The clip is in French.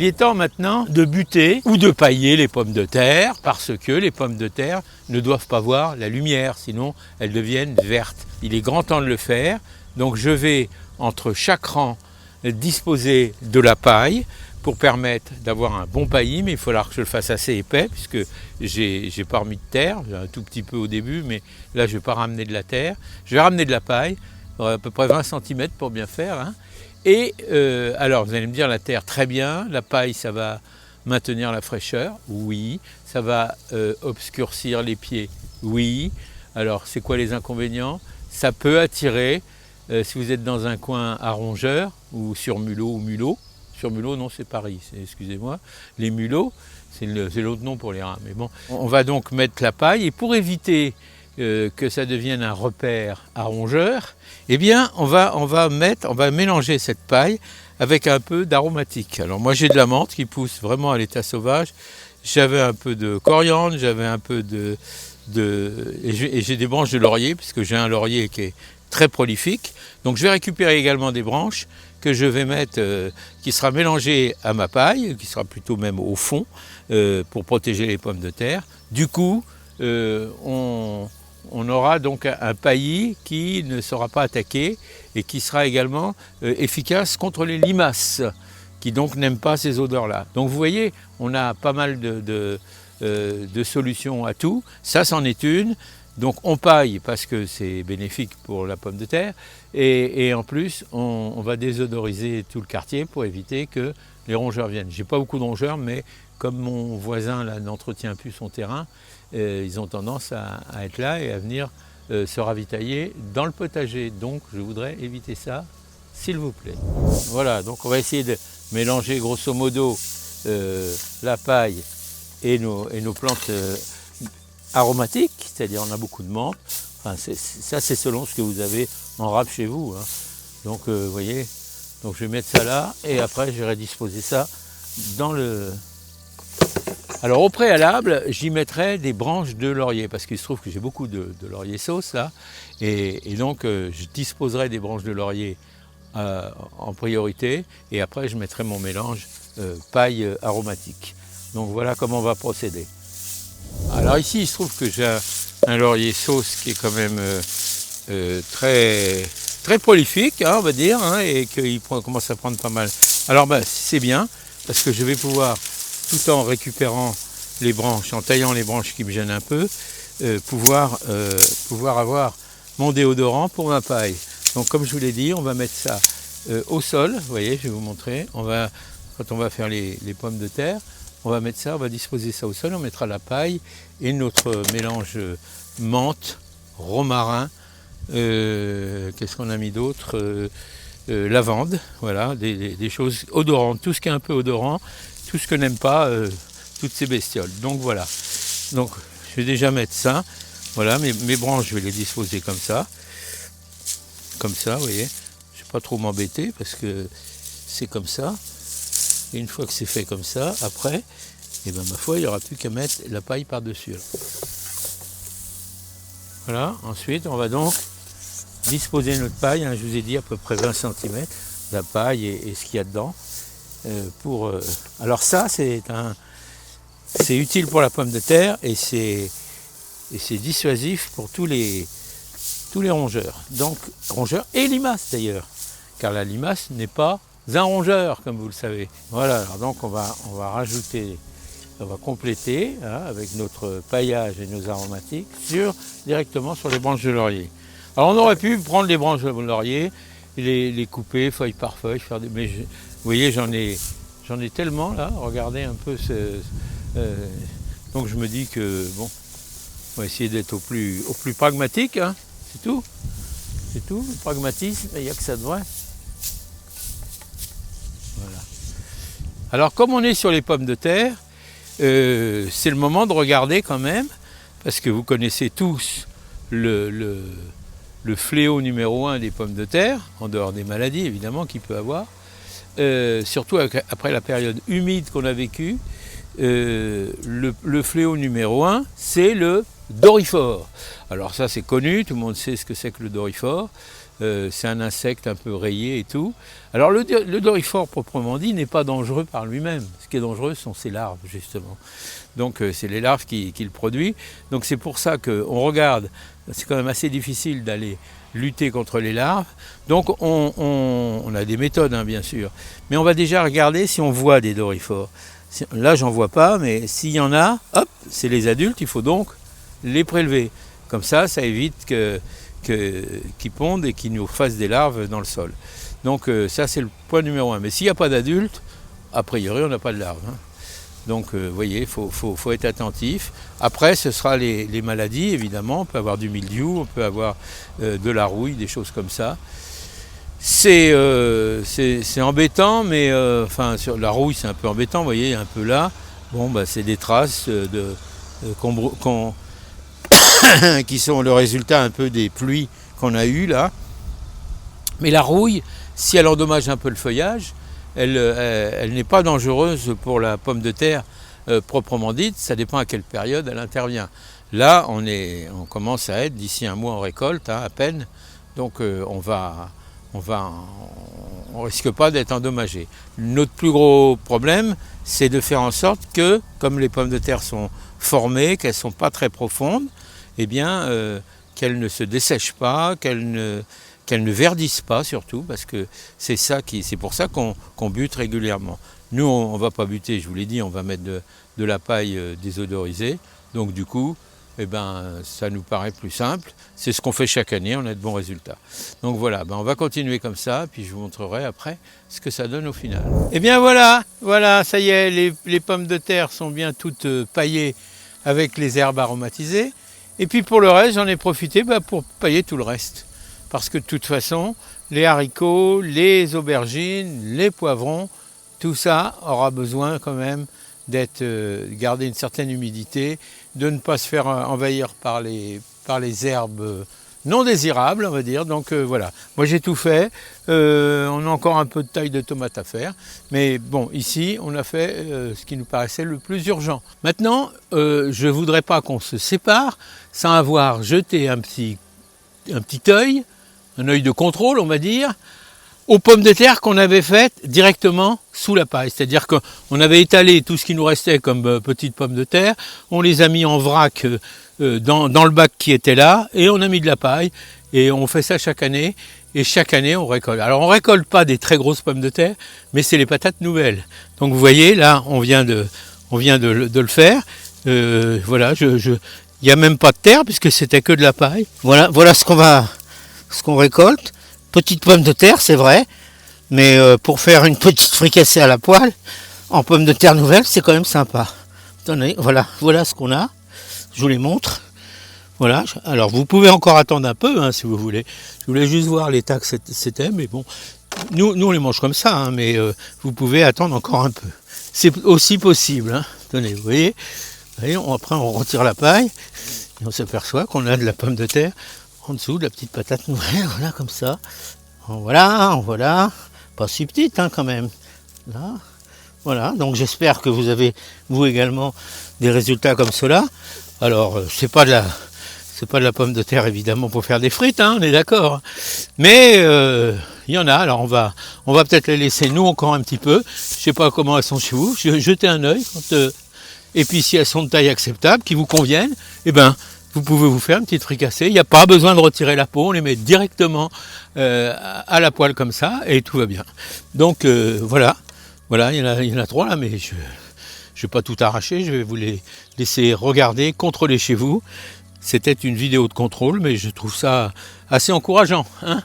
Il est temps maintenant de buter ou de pailler les pommes de terre parce que les pommes de terre ne doivent pas voir la lumière, sinon elles deviennent vertes. Il est grand temps de le faire, donc je vais entre chaque rang disposer de la paille pour permettre d'avoir un bon paillis, mais il faudra que je le fasse assez épais puisque j'ai pas remis de terre, j'ai un tout petit peu au début, mais là je ne vais pas ramener de la terre. Je vais ramener de la paille, à peu près 20 cm pour bien faire. Hein. Et alors vous allez me dire la terre très bien, la paille ça va maintenir la fraîcheur, oui, ça va obscurcir les pieds, oui. Alors c'est quoi les inconvénients? Ça peut attirer, si vous êtes dans un coin à rongeurs ou sur mulot ou mulot. Sur mulot, non, c'est Paris, excusez-moi. Les mulots, c'est l'autre nom pour les rats. Mais bon, on va donc mettre la paille et pour éviter que ça devienne un repère à rongeurs, eh bien, on va mélanger cette paille avec un peu d'aromatique. Alors moi, j'ai de la menthe qui pousse vraiment à l'état sauvage. J'avais un peu de coriandre, j'avais un peu et j'ai des branches de laurier puisque j'ai un laurier qui est très prolifique. Donc je vais récupérer également des branches que je vais mettre, qui sera mélangé à ma paille, qui sera plutôt même au fond, pour protéger les pommes de terre. Du coup, on aura donc un paillis qui ne sera pas attaqué et qui sera également efficace contre les limaces, qui donc n'aiment pas ces odeurs-là. Donc vous voyez, on a pas mal de solutions à tout. Ça, c'en est une. Donc on paille parce que c'est bénéfique pour la pomme de terre et en plus on va désodoriser tout le quartier pour éviter que les rongeurs viennent. J'ai pas beaucoup de rongeurs mais comme mon voisin là n'entretient plus son terrain, ils ont tendance à être là et à venir se ravitailler dans le potager. Donc je voudrais éviter ça s'il vous plaît. Voilà, donc on va essayer de mélanger grosso modo la paille et nos plantes aromatique, c'est-à-dire on a beaucoup de menthe. Enfin, ça c'est selon ce que vous avez en râpe chez vous. Hein. Donc vous voyez, donc je vais mettre ça là et après je vais disposer ça dans le... Alors au préalable, j'y mettrai des branches de laurier parce qu'il se trouve que j'ai beaucoup de laurier sauce là et donc je disposerai des branches de laurier en priorité et après je mettrai mon mélange paille aromatique. Donc voilà comment on va procéder. Alors ici, il se trouve que j'ai un laurier sauce qui est quand même très, très prolifique, hein, on va dire, hein, et qu'il commence à prendre pas mal. Alors c'est bien, parce que je vais pouvoir, tout en récupérant les branches, en taillant les branches qui me gênent un peu, pouvoir avoir mon déodorant pour ma paille. Donc comme je vous l'ai dit, on va mettre ça au sol, vous voyez, je vais vous montrer, quand on va faire les pommes de terre, on va mettre ça, on va disposer ça au sol, on mettra la paille et notre mélange menthe, romarin, qu'est-ce qu'on a mis d'autre, lavande, voilà, des choses odorantes, tout ce qui est un peu odorant, tout ce que n'aiment pas toutes ces bestioles. Donc voilà, donc je vais déjà mettre ça, voilà, mes branches je vais les disposer comme ça, vous voyez, je ne vais pas trop m'embêter parce que c'est comme ça. Et une fois que c'est fait comme ça, après, eh ben, ma foi, il n'y aura plus qu'à mettre la paille par-dessus. Voilà, ensuite, on va donc disposer notre paille, hein, je vous ai dit à peu près 20 cm, la paille et ce qu'il y a dedans. Alors ça, c'est utile pour la pomme de terre et c'est dissuasif pour tous les rongeurs. Donc, rongeurs et limaces d'ailleurs, car la limace n'est pas un rongeur, comme vous le savez. Voilà, alors donc on va rajouter, on va compléter hein, avec notre paillage et nos aromatiques directement sur les branches de laurier. Alors on aurait pu prendre les branches de laurier, les couper feuille par feuille, mais vous voyez j'en ai tellement là, regardez un peu donc je me dis que bon, on va essayer d'être au plus pragmatique, hein, c'est tout, le pragmatisme, il n'y a que ça de vrai. Voilà. Alors comme on est sur les pommes de terre, c'est le moment de regarder quand même, parce que vous connaissez tous le fléau numéro 1 des pommes de terre, en dehors des maladies évidemment qu'il peut avoir, surtout après la période humide qu'on a vécue, le fléau numéro 1, c'est le doryphore. Alors ça c'est connu, tout le monde sait ce que c'est que le doryphore. c'est un insecte un peu rayé et tout. Alors le doryphore proprement dit n'est pas dangereux par lui-même. Ce qui est dangereux sont ses larves justement. Donc c'est les larves qui le produisent. Donc c'est pour ça qu'on regarde, c'est quand même assez difficile d'aller lutter contre les larves. Donc on a des méthodes hein, bien sûr. Mais on va déjà regarder si on voit des doryphores. Là j'en vois pas, mais s'il y en a, hop, c'est les adultes, il faut donc les prélever. Comme ça évite qu'ils pondent et qu'ils nous fassent des larves dans le sol. Donc ça c'est le point numéro 1. Mais s'il n'y a pas d'adultes, a priori on n'a pas de larves. Hein. Donc vous voyez, il faut être attentif. Après ce sera les maladies évidemment, on peut avoir du mildiou, on peut avoir de la rouille, des choses comme ça. C'est embêtant, mais enfin sur la rouille c'est un peu embêtant, vous voyez, un peu là. Bon bah c'est des traces qui sont le résultat un peu des pluies qu'on a eues là. Mais la rouille, si elle endommage un peu le feuillage, elle n'est pas dangereuse pour la pomme de terre proprement dite, ça dépend à quelle période elle intervient. Là, on commence à être, d'ici un mois on récolte, hein, à peine, donc on risque pas d'être endommagé. Notre plus gros problème, c'est de faire en sorte que, comme les pommes de terre sont formées, qu'elles ne sont pas très profondes, eh bien, qu'elles ne se dessèchent pas, qu'elles ne verdissent pas surtout, parce que c'est pour ça qu'on bute régulièrement. Nous, on ne va pas buter, je vous l'ai dit, on va mettre de la paille désodorisée, donc du coup, eh ben, ça nous paraît plus simple. C'est ce qu'on fait chaque année, on a de bons résultats. Donc voilà, on va continuer comme ça, puis je vous montrerai après ce que ça donne au final. Eh bien voilà, ça y est, les pommes de terre sont bien toutes paillées avec les herbes aromatisées. Et puis pour le reste, j'en ai profité pour pailler tout le reste. Parce que de toute façon, les haricots, les aubergines, les poivrons, tout ça aura besoin quand même garder une certaine humidité, de ne pas se faire envahir par les herbes non désirables, on va dire. Donc voilà, moi j'ai tout fait. On a encore un peu de taille de tomate à faire. Mais bon, ici, on a fait ce qui nous paraissait le plus urgent. Maintenant, je ne voudrais pas qu'on se sépare sans avoir jeté un petit œil, un œil de contrôle, on va dire, aux pommes de terre qu'on avait faites directement sous la paille. C'est-à-dire qu'on avait étalé tout ce qui nous restait comme petites pommes de terre, on les a mis en vrac dans le bac qui était là, et on a mis de la paille, et on fait ça chaque année, et chaque année on récolte. Alors on récolte pas des très grosses pommes de terre, mais c'est les patates nouvelles. Donc vous voyez, là, on vient de le faire. Voilà, il n'y a même pas de terre, puisque c'était que de la paille. Voilà ce qu'on récolte. Petite pomme de terre, c'est vrai, mais pour faire une petite fricassée à la poêle, en pommes de terre nouvelles, c'est quand même sympa. Attendez, voilà ce qu'on a. Je vous les montre. Voilà. Alors vous pouvez encore attendre un peu, hein, si vous voulez. Je voulais juste voir l'état que c'était, mais bon, nous on les mange comme ça, hein, mais vous pouvez attendre encore un peu. C'est aussi possible. Hein. Attendez, vous voyez, après on retire la paille et on s'aperçoit qu'on a de la pomme de terre en dessous, de la petite patate nouvelle, voilà, comme ça. Voilà. Pas si petite, hein, quand même. Là. Voilà, donc j'espère que vous avez, vous également, des résultats comme cela. Alors, c'est pas de la pomme de terre, évidemment, pour faire des frites, hein, on est d'accord. Mais il y en a, alors on va peut-être les laisser, nous, encore un petit peu. Je sais pas comment elles sont chez vous. Jetez un œil. Et puis, si elles sont de taille acceptable, qui vous conviennent, eh ben, vous pouvez vous faire une petite fricassée. Il n'y a pas besoin de retirer la peau, on les met directement à la poêle comme ça, et tout va bien. Donc, voilà, il y en a 3 là, mais je ne vais pas tout arracher, je vais vous les laisser regarder, contrôler chez vous. C'était une vidéo de contrôle, mais je trouve ça assez encourageant. Hein.